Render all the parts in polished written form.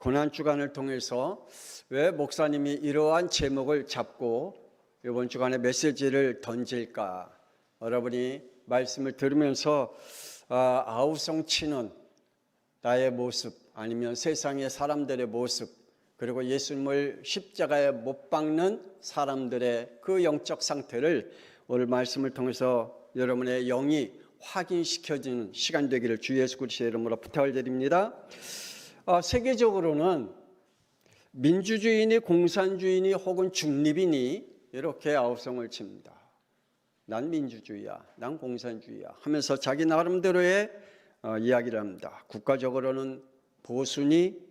고난주간을 통해서 왜 목사님이 이러한 제목을 잡고 이번 주간에 메시지를 던질까? 여러분이 말씀을 들으면서 아우성 치는 나의 모습, 아니면 세상의 사람들의 모습, 그리고 예수님을 십자가에 못 박는 사람들의 그 영적 상태를 오늘 말씀을 통해서 여러분의 영이 확인시켜지는 시간 되기를 주 예수 그리스도의 이름으로 부탁을 드립니다. 세계적으로는 민주주의니 공산주의니 혹은 중립이니 이렇게 아우성을 칩니다. 난 민주주의야, 난 공산주의야 하면서 자기 나름대로의 이야기를 합니다. 국가적으로는 보수니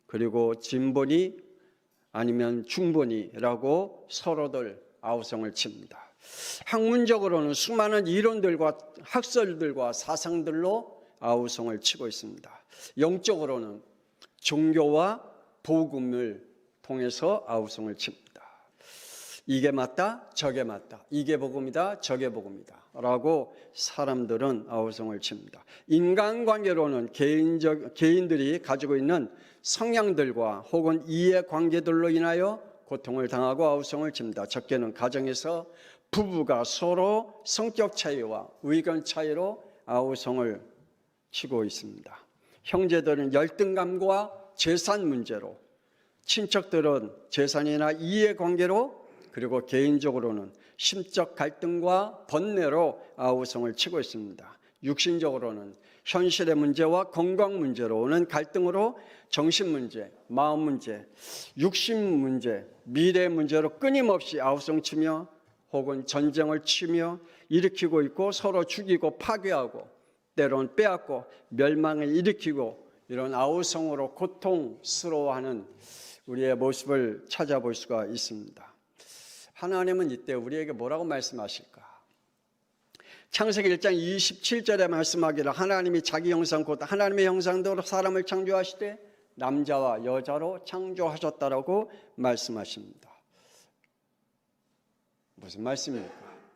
그리고 진보니 아니면 중보니라고 서로들 아우성을 칩니다. 학문적으로는 수많은 이론들과 학설들과 사상들로 아우성을 치고 있습니다. 영적으로는 종교와 복음을 통해서 아우성을 칩니다. 이게 맞다, 저게 맞다, 이게 복음이다, 저게 복음이다 라고 사람들은 아우성을 칩니다. 인간관계로는 개인들이 가지고 있는 성향들과 혹은 이해관계들로 인하여 고통을 당하고 아우성을 칩니다. 적게는 가정에서 부부가 서로 성격 차이와 의견 차이로 아우성을 치고 있습니다. 형제들은 열등감과 재산 문제로, 친척들은 재산이나 이해관계로, 그리고 개인적으로는 심적 갈등과 번뇌로 아우성을 치고 있습니다. 육신적으로는 현실의 문제와 건강 문제로 오는 갈등으로 정신 문제, 마음 문제, 육신 문제, 미래 문제로 끊임없이 아우성 치며 혹은 전쟁을 치며 일으키고 있고 서로 죽이고 파괴하고 때로는 빼앗고 멸망을 일으키고 이런 아우성으로 고통스러워하는 우리의 모습을 찾아볼 수가 있습니다. 하나님은 이때 우리에게 뭐라고 말씀하실까? 창세기 1장 27절에 말씀하기를 하나님이 자기 형상 곧 하나님의 형상대로 사람을 창조하시되 남자와 여자로 창조하셨다라고 말씀하십니다. 무슨 말씀입니까?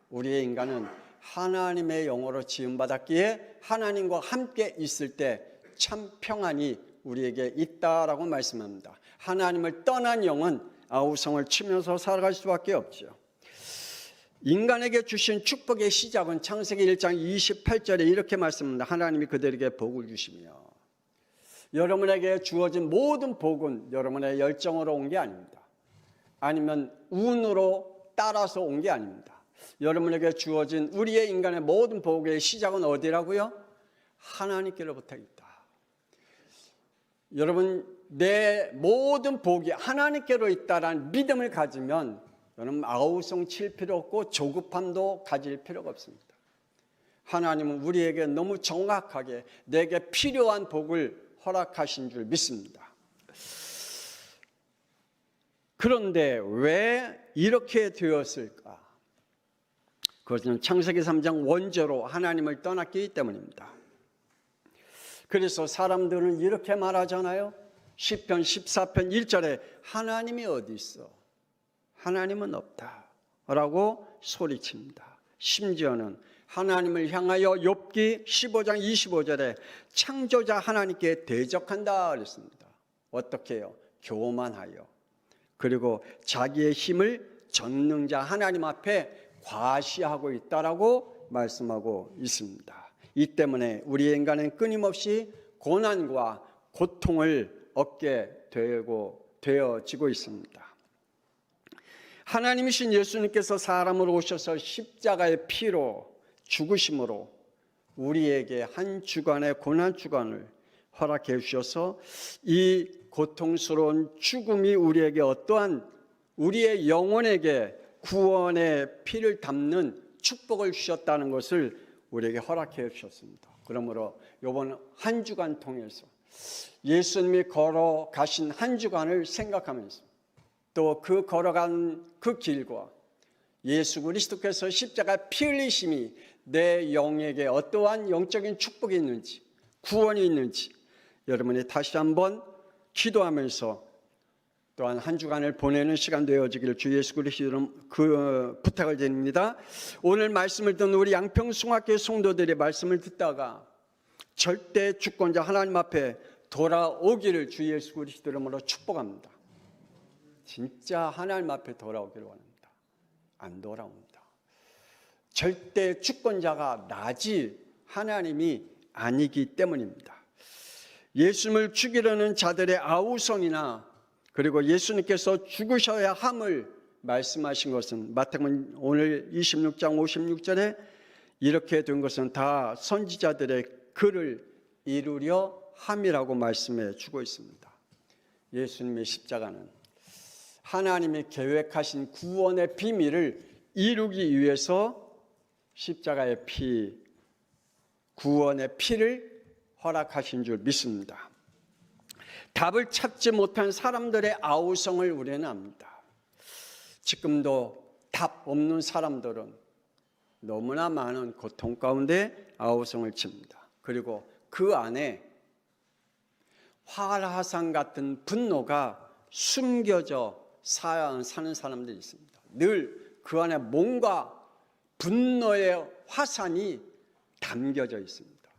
우리의 인간은 하나님의 영으로 지음받았기에 하나님과 함께 있을 때 참 평안이 우리에게 있다라고 말씀합니다. 하나님을 떠난 영은 아우성을 치면서 살아갈 수밖에 없죠. 인간에게 주신 축복의 시작은 창세기 1장 28절에 이렇게 말씀합니다. 하나님이 그들에게 복을 주시며, 여러분에게 주어진 모든 복은 여러분의 열정으로 온 게 아닙니다. 아니면 운으로 따라서 온 게 아닙니다. 여러분에게 주어진 우리의 인간의 모든 복의 시작은 어디라고요? 하나님께로부터 있다. 여러분, 내 모든 복이 하나님께로 있다라는 믿음을 가지면 여러분 아우성 칠 필요 없고 조급함도 가질 필요가 없습니다. 하나님은 우리에게 너무 정확하게 내게 필요한 복을 허락하신 줄 믿습니다. 그런데 왜 이렇게 되었을까? 그것은 창세기 3장 원죄로 하나님을 떠났기 때문입니다. 그래서 사람들은 이렇게 말하잖아요. 시편 14편 1절에 하나님이 어디 있어? 하나님은 없다 라고 소리칩니다. 심지어는 하나님을 향하여 욥기 15장 25절에 창조자 하나님께 대적한다 그랬습니다. 어떻게 해요? 교만하여, 그리고 자기의 힘을 전능자 하나님 앞에 과시하고 있다라고 말씀하고 있습니다. 이 때문에 우리 인간은 끊임없이 고난과 고통을 얻게 되어지고 있습니다. 하나님이신 예수님께서 사람으로 오셔서 십자가의 피로 죽으심으로 우리에게 한 주간의 고난 주간을 허락해 주셔서 이 고통스러운 죽음이 우리에게 어떠한 우리의 영혼에게 구원의 피를 담는 축복을 주셨다는 것을 우리에게 허락해 주셨습니다. 그러므로 이번 한 주간 통해서 예수님이 걸어가신 한 주간을 생각하면서 또 그 걸어간 그 길과 예수 그리스도께서 십자가 피 흘리심이 내 영에게 어떠한 영적인 축복이 있는지, 구원이 있는지 여러분이 다시 한번 기도하면서 또한 한 주간을 보내는 시간 되어지기를 주 예수 그리스도로 부탁을 드립니다. 오늘 말씀을 듣는 우리 양평 숭학교회 성도들의 말씀을 듣다가 절대 주권자 하나님 앞에 돌아오기를 주 예수 그리스도 이름으로 축복합니다. 진짜 하나님 앞에 돌아오기를 원합니다. 안 돌아옵니다. 절대 주권자가 나지 하나님이 아니기 때문입니다. 예수님을 죽이려는 자들의 아우성이나 그리고 예수님께서 죽으셔야 함을 말씀하신 것은 마태복음 오늘 26장 56절에 이렇게 된 것은 다 선지자들의 글을 이루려 함이라고 말씀해 주고 있습니다. 예수님의 십자가는 하나님이 계획하신 구원의 비밀을 이루기 위해서 십자가의 피, 구원의 피를 허락하신 줄 믿습니다. 답을 찾지 못한 사람들의 아우성을 우리는 압니다. 지금도 답 없는 사람들은 너무나 많은 고통 가운데 아우성을 칩니다. 그리고 그 안에 활화산 같은 분노가 숨겨져 사는 사람들이 있습니다. 늘 그 안에 뭔가 분노의 화산이 담겨져 있습니다.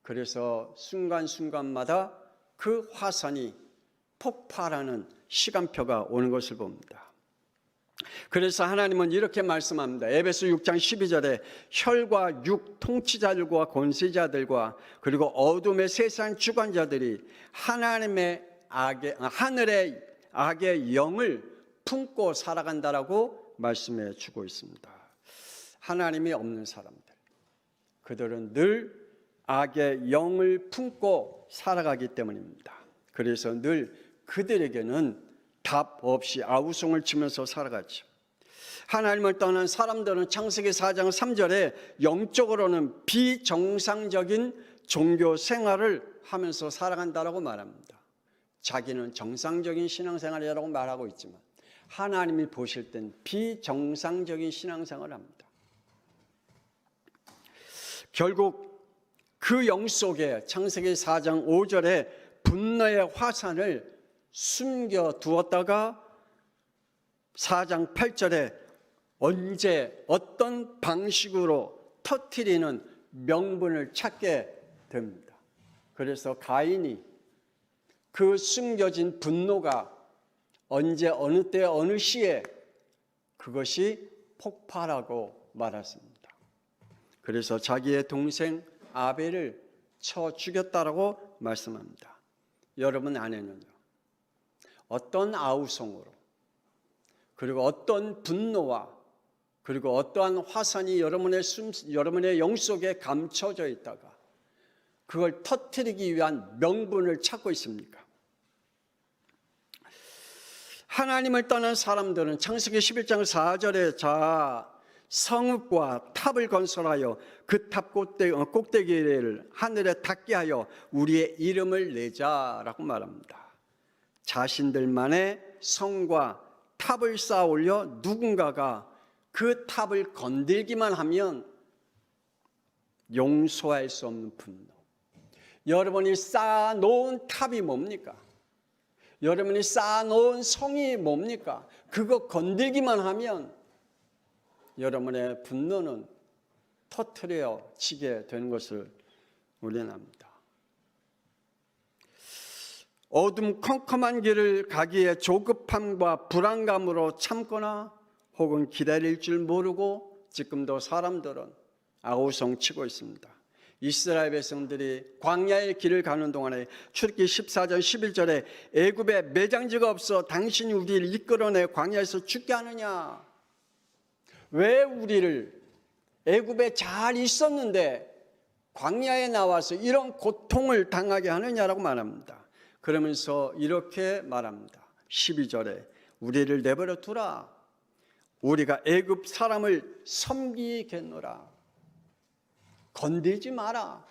그래서 순간순간마다 그 화산이 폭발하는 시간표가 오는 것을 봅니다. 그래서 하나님은 이렇게 말씀합니다. 에베소 6장 12절에 혈과 육 통치자들과 권세자들과 그리고 어둠의 세상 주관자들이 하늘의 악의 영을 품고 살아간다라고 말씀해 주고 있습니다. 하나님이 없는 사람들, 그들은 늘 악의 영을 품고 살아가기 때문입니다. 그래서 늘 그들에게는 답 없이 아우성을 치면서 살아가죠. 하나님을 떠난 사람들은 창세기 4장 3절에 영적으로는 비정상적인 종교 생활을 하면서 살아간다라고 말합니다. 자기는 정상적인 신앙생활이라고 말하고 있지만 하나님이 보실 땐 비정상적인 신앙생활을 합니다. 결국 그 영 속에 창세기 4장 5절에 분노의 화산을 숨겨두었다가 4장 8절에 언제 어떤 방식으로 터뜨리는 명분을 찾게 됩니다. 그래서 가인이 그 숨겨진 분노가 언제 어느 때 어느 시에 그것이 폭발하고 말았습니다. 그래서 자기의 동생 아벨을 쳐 죽였다라고 말씀합니다. 여러분 안에는요, 어떤 아우성으로 그리고 어떤 분노와 그리고 어떠한 화산이 여러분의 영 속에 감춰져 있다가 그걸 터뜨리기 위한 명분을 찾고 있습니까? 하나님을 떠난 사람들은 창세기 11장 4절에 성읍과 탑을 건설하여 그 탑 꼭대기를 하늘에 닿게 하여 우리의 이름을 내자라고 말합니다. 자신들만의 성과 탑을 쌓아 올려 누군가가 그 탑을 건들기만 하면 용서할 수 없는 분노. 여러분이 쌓아놓은 탑이 뭡니까? 여러분이 쌓아놓은 성이 뭡니까? 그거 건들기만 하면 여러분의 분노는 터트려지게 되는 것을 우리는 압니다. 어둠 컴컴한 길을 가기에 조급함과 불안감으로 참거나 혹은 기다릴 줄 모르고 지금도 사람들은 아우성치고 있습니다. 이스라엘 백성들이 광야의 길을 가는 동안에 출애굽기 14장 11절에 애굽에 매장지가 없어 당신이 우리를 이끌어내 광야에서 죽게 하느냐? 왜 우리를 애굽에 잘 있었는데 광야에 나와서 이런 고통을 당하게 하느냐라고 말합니다. 그러면서 이렇게 말합니다. 12절에 우리를 내버려 두라. 우리가 애굽 사람을 섬기겠노라. 건들지 마라.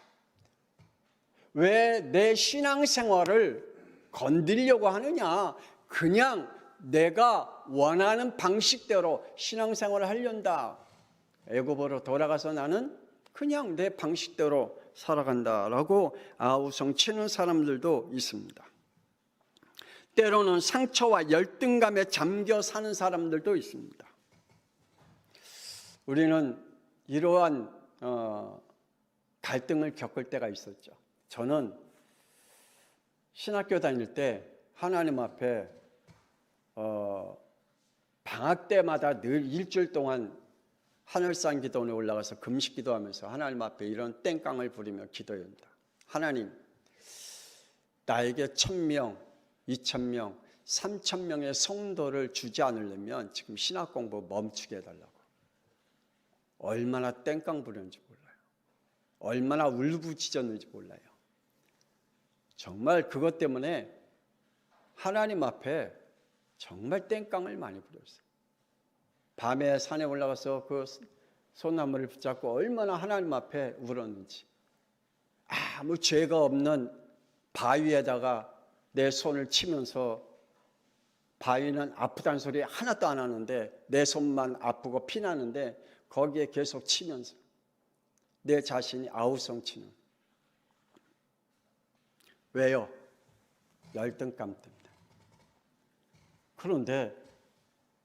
왜 내 신앙생활을 건드리려고 하느냐? 그냥 내가 원하는 방식대로 신앙생활을 하련다. 애굽으로 돌아가서 나는 그냥 내 방식대로 살아간다라고 아우성치는 사람들도 있습니다. 때로는 상처와 열등감에 잠겨 사는 사람들도 있습니다. 우리는 이러한 갈등을 겪을 때가 있었죠. 저는 신학교 다닐 때 하나님 앞에 방학 때마다 늘 일주일 동안 하늘산 기도원에 올라가서 금식 기도하면서 하나님 앞에 이런 땡깡을 부리며 기도합니다. 하나님, 나에게 1,000명, 2,000명, 3,000명의 성도를 주지 않으려면 지금 신학 공부 멈추게 해달라고. 얼마나 땡깡 부렸는지 몰라요. 얼마나 울부짖었는지 몰라요. 정말 그것 때문에 하나님 앞에 정말 땡깡을 많이 부렸어요. 밤에 산에 올라가서 그 소나무를 붙잡고 얼마나 하나님 앞에 울었는지. 아무 죄가 없는 바위에다가 내 손을 치면서 바위는 아프다는 소리 하나도 안 하는데 내 손만 아프고 피나는데 거기에 계속 치면서 내 자신이 아우성치는. 왜요? 열등감 때문에. 그런데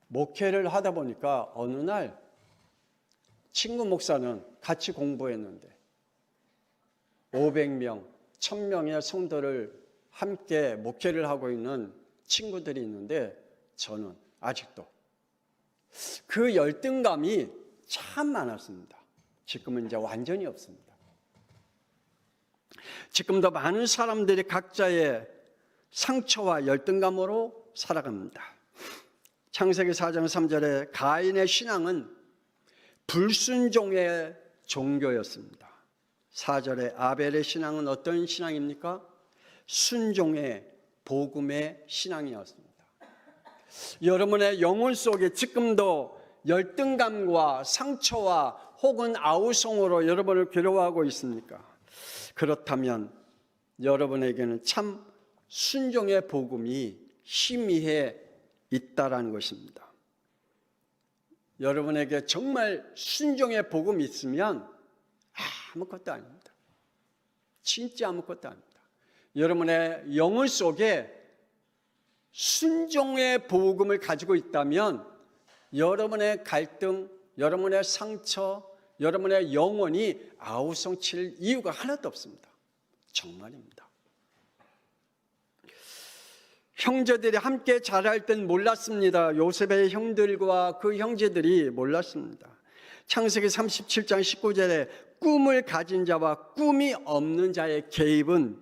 목회를 하다 보니까 어느 날 친구 목사는 같이 공부했는데 500명, 1000명의 성도를 함께 목회를 하고 있는 친구들이 있는데 저는 아직도 그 열등감이 참 많았습니다. 지금은 이제 완전히 없습니다. 지금도 많은 사람들이 각자의 상처와 열등감으로 살아갑니다. 창세기 4장 3절에 가인의 신앙은 불순종의 종교였습니다. 4절에 아벨의 신앙은 어떤 신앙입니까? 순종의 복음의 신앙이었습니다. 여러분의 영혼 속에 지금도 열등감과 상처와 혹은 아우성으로 여러분을 괴로워하고 있습니까? 그렇다면 여러분에게는 참 순종의 복음이 희미해 있다라는 것입니다. 여러분에게 정말 순종의 복음이 있으면 아무것도 아닙니다. 진짜 아무것도 아닙니다. 여러분의 영혼 속에 순종의 복음을 가지고 있다면 여러분의 갈등, 여러분의 상처, 여러분의 영혼이 아우성칠 이유가 하나도 없습니다. 정말입니다. 형제들이 함께 자랄 땐 몰랐습니다. 요셉의 형들과 그 형제들이 몰랐습니다. 창세기 37장 19절에 꿈을 가진 자와 꿈이 없는 자의 개입은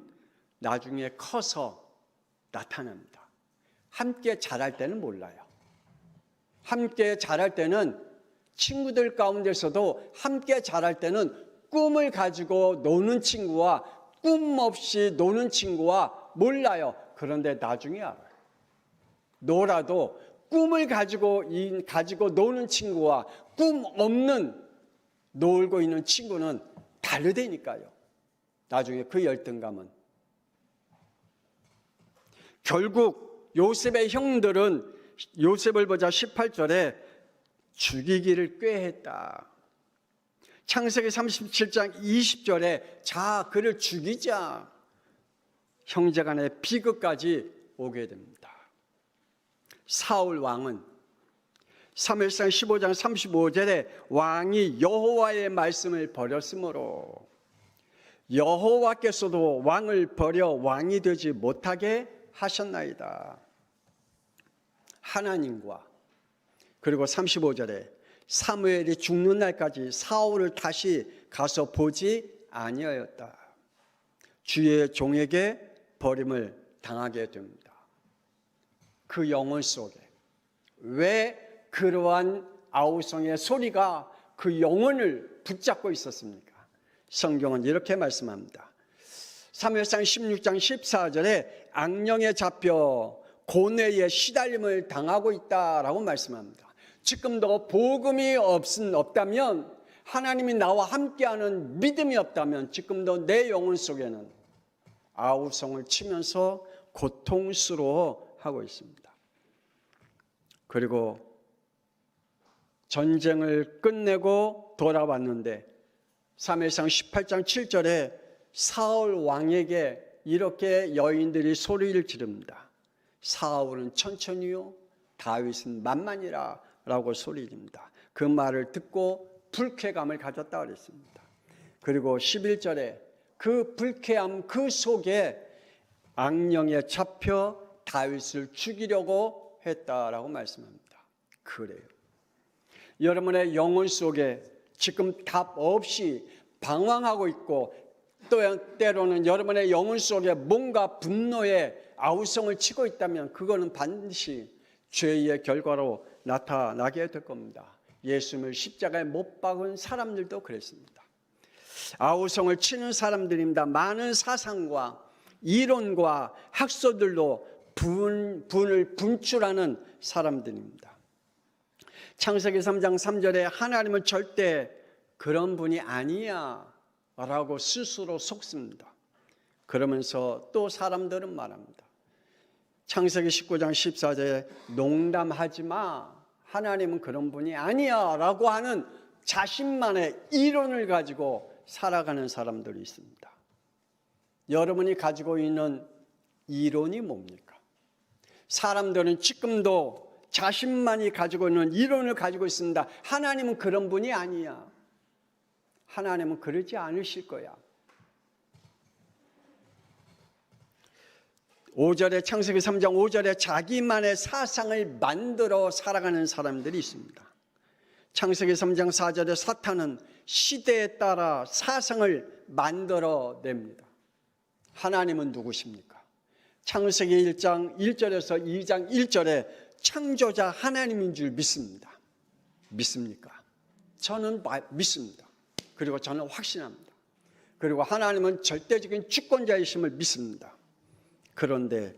나중에 커서 나타납니다. 함께 자랄 때는 몰라요. 함께 자랄 때는 친구들 가운데서도 함께 자랄 때는 꿈을 가지고 노는 친구와 꿈 없이 노는 친구와 몰라요. 그런데 나중에 알아요. 놀아도 꿈을 가지고 노는 친구와 꿈 없는 놀고 있는 친구는 다르다니까요. 나중에 그 열등감은. 결국 요셉의 형들은 요셉을 보자 18절에 죽이기를 꾀했다. 창세기 37장 20절에 자 그를 죽이자. 형제간의 비극까지 오게 됩니다. 사울 왕은 사무엘상 15장 35절에 왕이 여호와의 말씀을 버렸으므로 여호와께서도 왕을 버려 왕이 되지 못하게 하셨나이다. 하나님과 그리고 35절에 사무엘이 죽는 날까지 사울을 다시 가서 보지 아니하였다. 주의 종에게 버림을 당하게 됩니다. 그 영혼 속에 왜 그러한 아우성의 소리가 그 영혼을 붙잡고 있었습니까? 성경은 이렇게 말씀합니다. 사무엘상 16장 14절에 악령에 잡혀 고뇌에 시달림을 당하고 있다라고 말씀합니다. 지금도 복음이 없다면, 하나님이 나와 함께하는 믿음이 없다면 지금도 내 영혼 속에는 아우성을 치면서 고통스러워하고 있습니다. 그리고 전쟁을 끝내고 돌아왔는데 사무엘상 18장 7절에 사울 왕에게 이렇게 여인들이 소리를 지릅니다. 사울은 천천히요 다윗은 만만이라 라고 소리집니다. 그 말을 듣고 불쾌감을 가졌다 그랬습니다. 그리고 11절에 그 불쾌함 그 속에 악령에 잡혀 다윗을 죽이려고 했다라고 말씀합니다. 그래요. 여러분의 영혼 속에 지금 답 없이 방황하고 있고 또 때로는 여러분의 영혼 속에 뭔가 분노의 아우성을 치고 있다면 그거는 반드시 죄의 결과로 나타나게 될 겁니다. 예수님을 십자가에 못 박은 사람들도 그랬습니다. 아우성을 치는 사람들입니다. 많은 사상과 이론과 학설들로 분을 분출하는 사람들입니다. 창세기 3장 3절에 하나님은 절대 그런 분이 아니야 라고 스스로 속습니다. 그러면서 또 사람들은 말합니다. 창세기 19장 14절에 농담하지 마, 하나님은 그런 분이 아니야 라고 하는 자신만의 이론을 가지고 살아가는 사람들이 있습니다. 여러분이 가지고 있는 이론이 뭡니까? 사람들은 지금도 자신만이 가지고 있는 이론을 가지고 있습니다. 하나님은 그런 분이 아니야. 하나님은 그러지 않으실 거야. 5절에 창세기 3장 5절에 자기만의 사상을 만들어 살아가는 사람들이 있습니다. 창세기 3장 4절에 사탄은 시대에 따라 사상을 만들어냅니다. 하나님은 누구십니까? 창세기 1장 1절에서 2장 1절에 창조자 하나님인 줄 믿습니다. 믿습니까? 저는 믿습니다. 그리고 저는 확신합니다. 그리고 하나님은 절대적인 주권자이심을 믿습니다. 그런데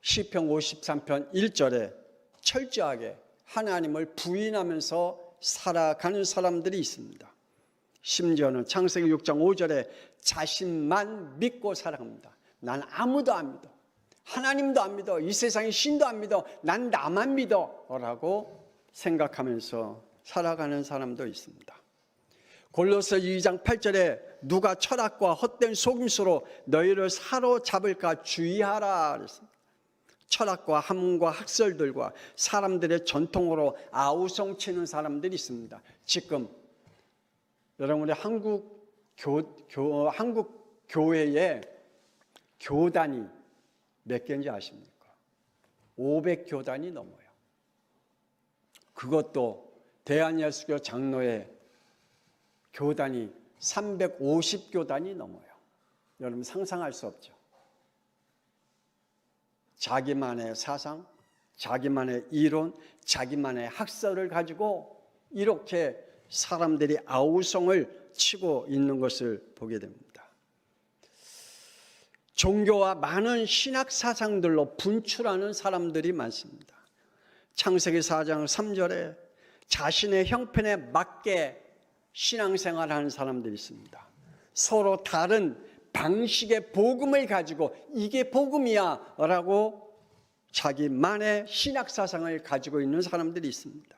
시편 53편 1절에 철저하게 하나님을 부인하면서 살아가는 사람들이 있습니다. 심지어는 창세기 6장 5절에 자신만 믿고 살아갑니다. 난 아무도 안 믿어. 하나님도 안 믿어. 이 세상의 신도 안 믿어. 난 나만 믿어 라고 생각하면서 살아가는 사람도 있습니다. 골로새 2장 8절에 누가 철학과 헛된 속임수로 너희를 사로잡을까 주의하라 그랬습니다. 철학과 학문과 학설들과 사람들의 전통으로 아우성치는 사람들이 있습니다. 지금 여러분의 한국 교회에 교단이 몇 개인지 아십니까? 500교단이 넘어요. 그것도 대한예수교 장로회 교단이 350교단이 넘어요. 여러분 상상할 수 없죠. 자기만의 사상, 자기만의 이론, 자기만의 학설을 가지고 이렇게 사람들이 아우성을 치고 있는 것을 보게 됩니다. 종교와 많은 신학 사상들로 분출하는 사람들이 많습니다. 창세기 4장 3절에 자신의 형편에 맞게 신앙생활하는 사람들이 있습니다. 서로 다른 방식의 복음을 가지고 이게 복음이야 라고 자기만의 신학사상을 가지고 있는 사람들이 있습니다.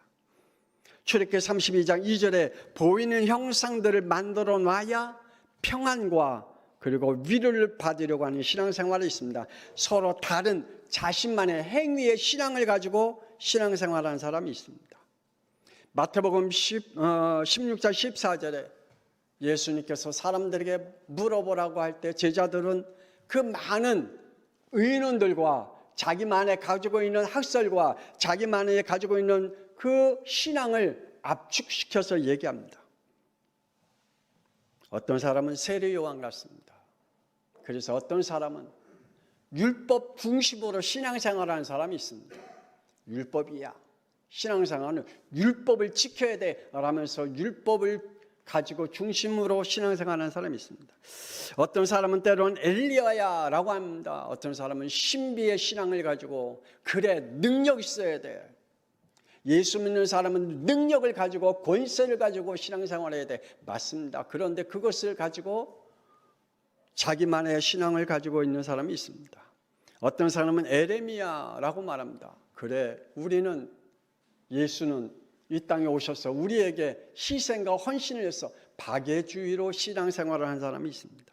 출애굽기 32장 2절에 보이는 형상들을 만들어 놔야 평안과 그리고 위로를 받으려고 하는 신앙생활이 있습니다. 서로 다른 자신만의 행위의 신앙을 가지고 신앙생활하는 사람이 있습니다. 마태복음 16장 14절에 예수님께서 사람들에게 물어보라고 할 때 제자들은 그 많은 의논들과 자기만의 가지고 있는 학설과 자기만의 가지고 있는 그 신앙을 압축시켜서 얘기합니다. 어떤 사람은 세례 요한 같습니다. 그래서 어떤 사람은 율법 중심으로 신앙생활하는 사람이 있습니다. 율법이야. 신앙생활은 율법을 지켜야 돼 라면서 율법을 가지고 중심으로 신앙생활하는 사람이 있습니다. 어떤 사람은 때로는 엘리야야 라고 합니다. 어떤 사람은 신비의 신앙을 가지고 그래 능력 있어야 돼. 예수 믿는 사람은 능력을 가지고 권세를 가지고 신앙생활해야 돼. 맞습니다. 그런데 그것을 가지고 자기만의 신앙을 가지고 있는 사람이 있습니다. 어떤 사람은 에레미야라고 말합니다. 그래 예수는 이 땅에 오셔서 우리에게 희생과 헌신을 해서 박애주의로 신앙생활을 한 사람이 있습니다.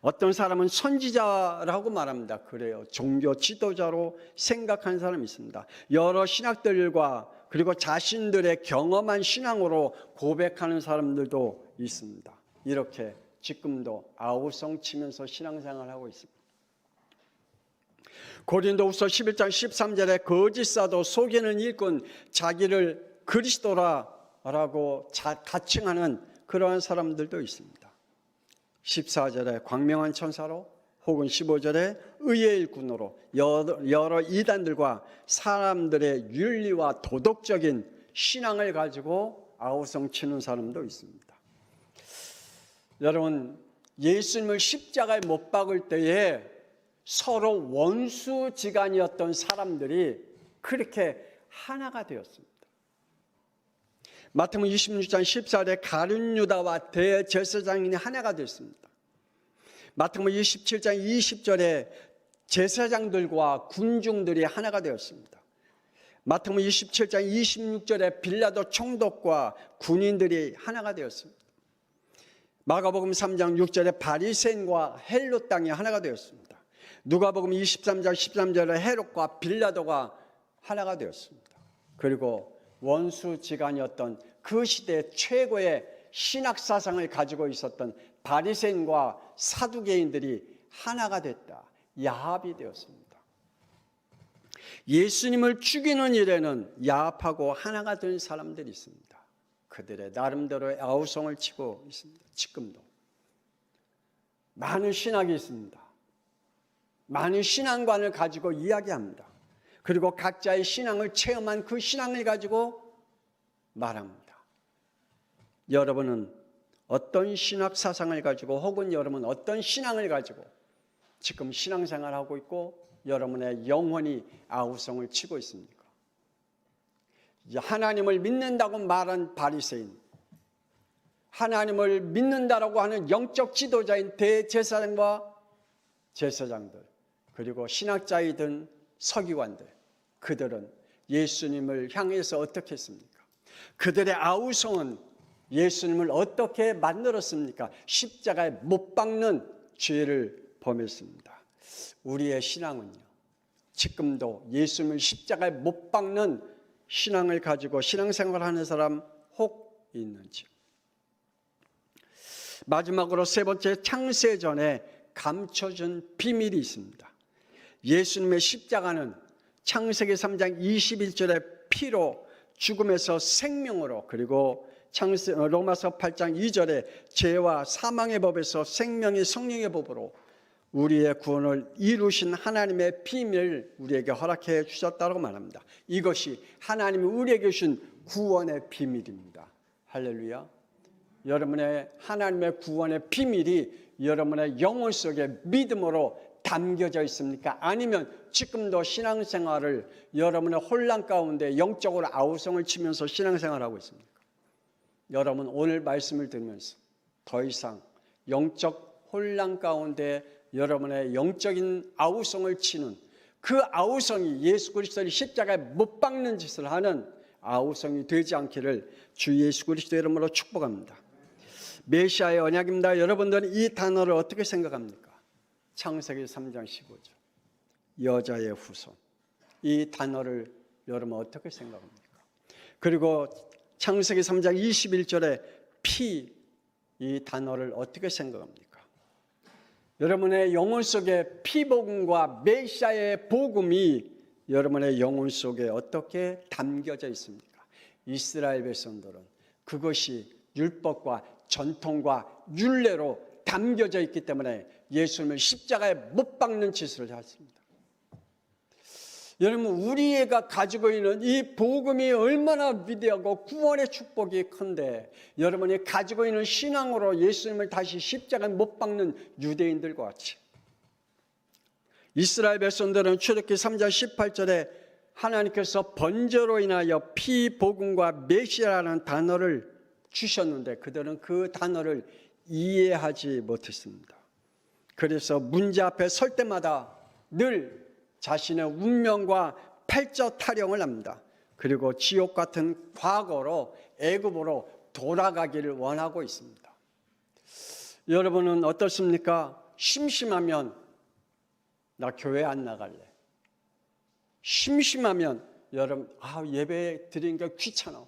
어떤 사람은 선지자라고 말합니다. 그래요. 종교 지도자로 생각하는 사람이 있습니다. 여러 신학들과 그리고 자신들의 경험한 신앙으로 고백하는 사람들도 있습니다. 이렇게 지금도 아우성 치면서 신앙생활을 하고 있습니다. 고린도후서 11장 13절에 거짓 사도 속이는 일꾼 자기를 그리스도라고 가칭하는 그러한 사람들도 있습니다. 14절에 광명한 천사로 혹은 15절에 의의 일꾼으로 여러 이단들과 사람들의 윤리와 도덕적인 신앙을 가지고 아우성치는 사람도 있습니다. 여러분, 예수님을 십자가에 못 박을 때에 서로 원수지간이었던 사람들이 그렇게 하나가 되었습니다. 마태복음 26장 14절에 가룟 유다와 대제사장이 하나가 됐습니다. 마태복음 27장 20절에 제사장들과 군중들이 하나가 되었습니다. 마태복음 27장 26절에 빌라도 총독과 군인들이 하나가 되었습니다. 마가복음 3장 6절에 바리새인과 헬롯 땅이 하나가 되었습니다. 누가복음 23장 13절에 헤롯과 빌라도가 하나가 되었습니다. 그리고 원수지간이었던 그 시대 최고의 신학사상을 가지고 있었던 바리새인과 사두개인들이 하나가 됐다. 야합이 되었습니다. 예수님을 죽이는 일에는 야합하고 하나가 된 사람들이 있습니다. 그들의 나름대로의 아우성을 치고 있습니다. 지금도 많은 신학이 있습니다. 많은 신앙관을 가지고 이야기합니다. 그리고 각자의 신앙을 체험한 그 신앙을 가지고 말합니다. 여러분은 어떤 신학 사상을 가지고 혹은 여러분은 어떤 신앙을 가지고 지금 신앙생활하고 있고 여러분의 영혼이 아우성을 치고 있습니까? 하나님을 믿는다고 말한 바리새인, 하나님을 믿는다라고 하는 영적 지도자인 대제사장과 제사장들, 그리고 신학자이든 서기관들, 그들은 예수님을 향해서 어떻게 했습니까? 그들의 아우성은 예수님을 어떻게 만들었습니까? 십자가에 못 박는 죄를 범했습니다. 우리의 신앙은요, 지금도 예수님을 십자가에 못 박는 신앙을 가지고 신앙생활하는 사람 혹 있는지. 마지막으로 세 번째, 창세전에 감춰진 비밀이 있습니다. 예수님의 십자가는 창세기 3장 21절의 피로 죽음에서 생명으로, 그리고 로마서 8장 2절에 죄와 사망의 법에서 생명의 성령의 법으로 우리의 구원을 이루신 하나님의 비밀을 우리에게 허락해 주셨다고 말합니다. 이것이 하나님이 우리에게 주신 구원의 비밀입니다. 할렐루야. 여러분의 하나님의 구원의 비밀이 여러분의 영혼 속에 믿음으로 담겨져 있습니까? 아니면 지금도 신앙생활을 여러분의 혼란 가운데 영적으로 아우성을 치면서 신앙생활하고 있습니까? 여러분, 오늘 말씀을 들으면서 더 이상 영적 혼란 가운데 여러분의 영적인 아우성을 치는 그 아우성이 예수 그리스도를 십자가에 못 박는 짓을 하는 아우성이 되지 않기를 주 예수 그리스도 이름으로 축복합니다. 메시아의 언약입니다. 여러분들은 이 단어를 어떻게 생각합니까? 창세기 3장 15절 여자의 후손, 이 단어를 여러분 어떻게 생각합니까? 그리고 창세기 3장 21절에 피, 이 단어를 어떻게 생각합니까? 여러분의 영혼 속에 피복음과 메시아의 복음이 여러분의 영혼 속에 어떻게 담겨져 있습니까? 이스라엘 백성들은 그것이 율법과 전통과 율례로 담겨져 있기 때문에 예수님을 십자가에 못 박는 짓을 했습니다. 여러분, 우리가 가지고 있는 이 복음이 얼마나 위대하고 구원의 축복이 큰데 여러분이 가지고 있는 신앙으로 예수님을 다시 십자가에 못 박는 유대인들과 같이 이스라엘 백성들은 출애굽기 3장 18절에 하나님께서 번제로 인하여 피복음과 메시아라는 단어를 주셨는데 그들은 그 단어를 이해하지 못했습니다. 그래서 문제 앞에 설 때마다 늘 자신의 운명과 패저 타령을 합니다. 그리고 지옥 같은 과거로 애굽으로 돌아가기를 원하고 있습니다. 여러분은 어떻습니까? 심심하면 나 교회 안 나갈래. 심심하면 여러분 예배 드리는 게 귀찮아.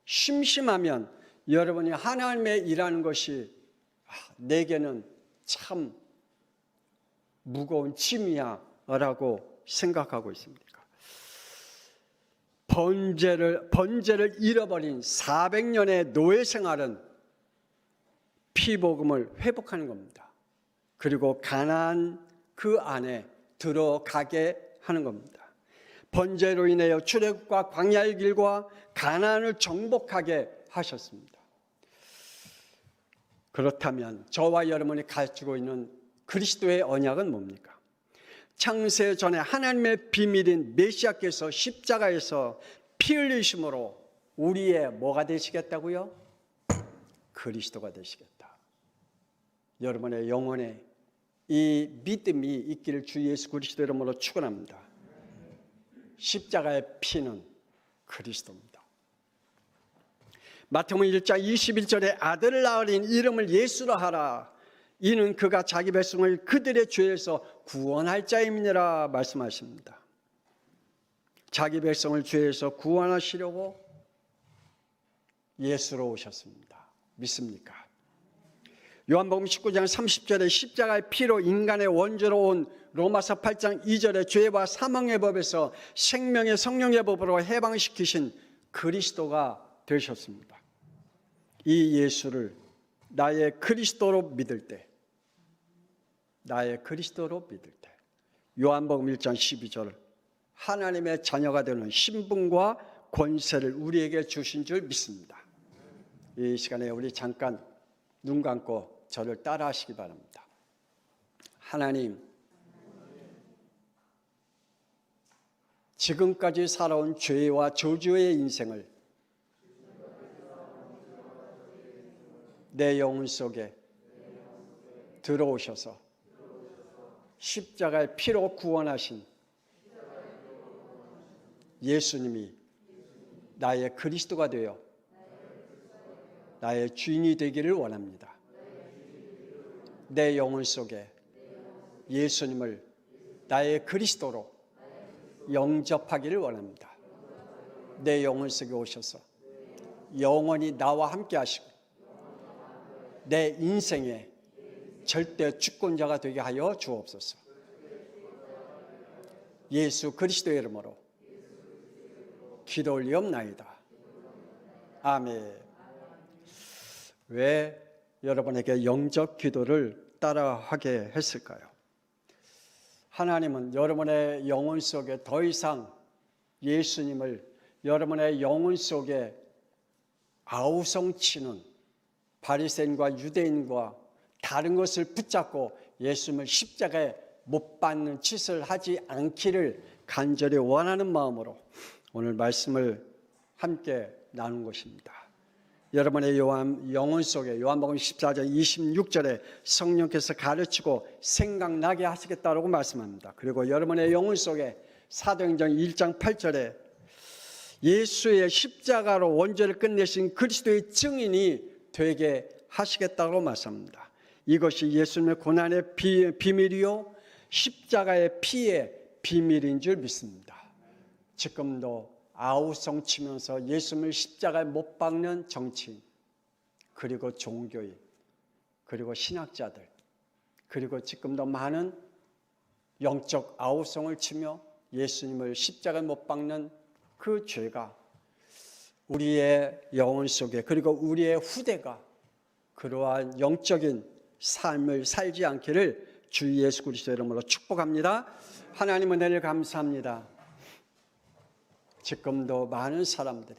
심심하면 여러분이 하나님의 일하는 것이 내게는 참 무거운 짐이야 라고 생각하고 있습니까? 번제를 잃어버린 400년의 노예 생활은 피복음을 회복하는 겁니다. 그리고 가나안 그 안에 들어가게 하는 겁니다. 번제로 인하여 출애굽과 광야의 길과 가나안을 정복하게 하셨습니다. 그렇다면 저와 여러분이 가지고 있는 그리스도의 언약은 뭡니까? 창세 전에 하나님의 비밀인 메시아께서 십자가에서 피 흘리심으로 우리의 뭐가 되시겠다고요? 그리스도가 되시겠다. 여러분의 영혼에 이 믿음이 있기를 주 예수 그리스도 이름으로 축원합니다. 십자가의 피는 그리스도입니다. 마태복음 1장 21절에 아들을 낳으린 이름을 예수라 하라. 이는 그가 자기 백성을 그들의 죄에서 구원할 자임이니라 말씀하십니다. 자기 백성을 죄에서 구원하시려고 예수로 오셨습니다. 믿습니까? 요한복음 19장 30절에 십자가의 피로 인간의 원죄로 온 로마서 8장 2절에 죄와 사망의 법에서 생명의 성령의 법으로 해방시키신 그리스도가 되셨습니다. 이 예수를 나의 그리스도로 믿을 때, 요한복음 1장 12절 하나님의 자녀가 되는 신분과 권세를 우리에게 주신 줄 믿습니다. 이 시간에 우리 잠깐 눈 감고 저를 따라 하시기 바랍니다. 하나님, 지금까지 살아온 죄와 저주의 인생을 내 영혼 속에 들어오셔서 십자가의 피로 구원하신 예수님이 나의 그리스도가 되어 나의 주인이 되기를 원합니다. 내 영혼 속에 예수님을 나의 그리스도로 영접하기를 원합니다. 내 영혼 속에 오셔서 영원히 나와 함께 하시고 내 인생의 절대 주권자가 되게 하여 주옵소서. 예수 그리스도의 이름으로 기도 올리옵나이다. 아멘. 왜 여러분에게 영접 기도를 따라하게 했을까요? 하나님은 여러분의 영혼 속에 더 이상 예수님을 여러분의 영혼 속에 아우성치는 바리새인과 유대인과 다른 것을 붙잡고 예수님을 십자가에 못 박는 짓을 하지 않기를 간절히 원하는 마음으로 오늘 말씀을 함께 나눈 것입니다. 여러분의 영혼 속에 요한복음 14장 26절에 성령께서 가르치고 생각나게 하시겠다고 말씀합니다. 그리고 여러분의 영혼 속에 사도행전 1장 8절에 예수의 십자가로 원죄를 끝내신 그리스도의 증인이 되게 하시겠다고 말씀합니다. 이것이 예수님의 고난의 비밀이요 십자가의 피의 비밀인 줄 믿습니다. 지금도 아우성 치면서 예수님을 십자가에 못 박는 정치인, 그리고 종교인, 그리고 신학자들, 그리고 지금도 많은 영적 아우성을 치며 예수님을 십자가에 못 박는 그 죄가 우리의 영혼 속에, 그리고 우리의 후대가 그러한 영적인 삶을 살지 않기를 주 예수 그리스도 이름으로 축복합니다. 하나님 은혜를 감사합니다. 지금도 많은 사람들이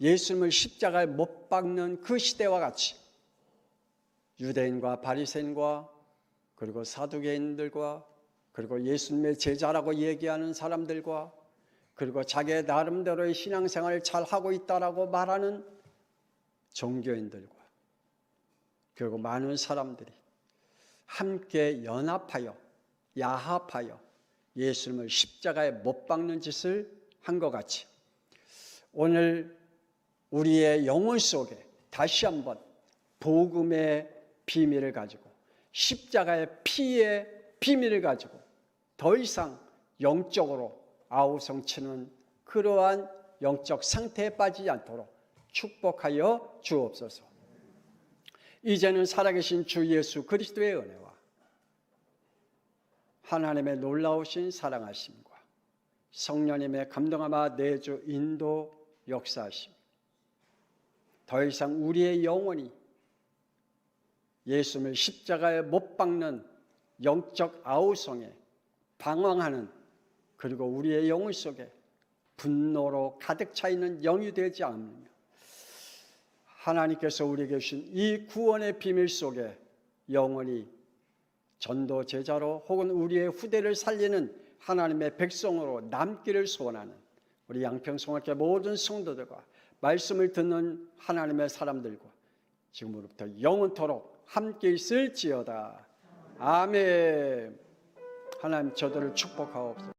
예수님을 십자가에 못 박는 그 시대와 같이 유대인과 바리새인과 그리고 사두개인들과 그리고 예수님의 제자라고 얘기하는 사람들과 그리고 자기의 나름대로의 신앙생활을 잘하고 있다라고 말하는 종교인들과 그리고 많은 사람들이 함께 연합하여 야합하여 예수님을 십자가에 못 박는 짓을 한 것 같이 오늘 우리의 영혼 속에 다시 한번 복음의 비밀을 가지고 십자가의 피의 비밀을 가지고 더 이상 영적으로 아우성치는 그러한 영적 상태에 빠지지 않도록 축복하여 주옵소서. 이제는 살아계신 주 예수 그리스도의 은혜와 하나님의 놀라우신 사랑하심과 성령님의 감동하마 내주 인도 역사하심, 더 이상 우리의 영혼이 예수님을 십자가에 못 박는 영적 아우성에 방황하는, 그리고 우리의 영혼 속에 분노로 가득 차 있는 영이 되지 않으며 하나님께서 우리에게 주신 이 구원의 비밀 속에 영원히 전도 제자로 혹은 우리의 후대를 살리는 하나님의 백성으로 남기를 소원하는 우리 양평성학교 모든 성도들과 말씀을 듣는 하나님의 사람들과 지금으로부터 영원토록 함께 있을지어다. 아멘. 하나님 저들을 축복하옵소서.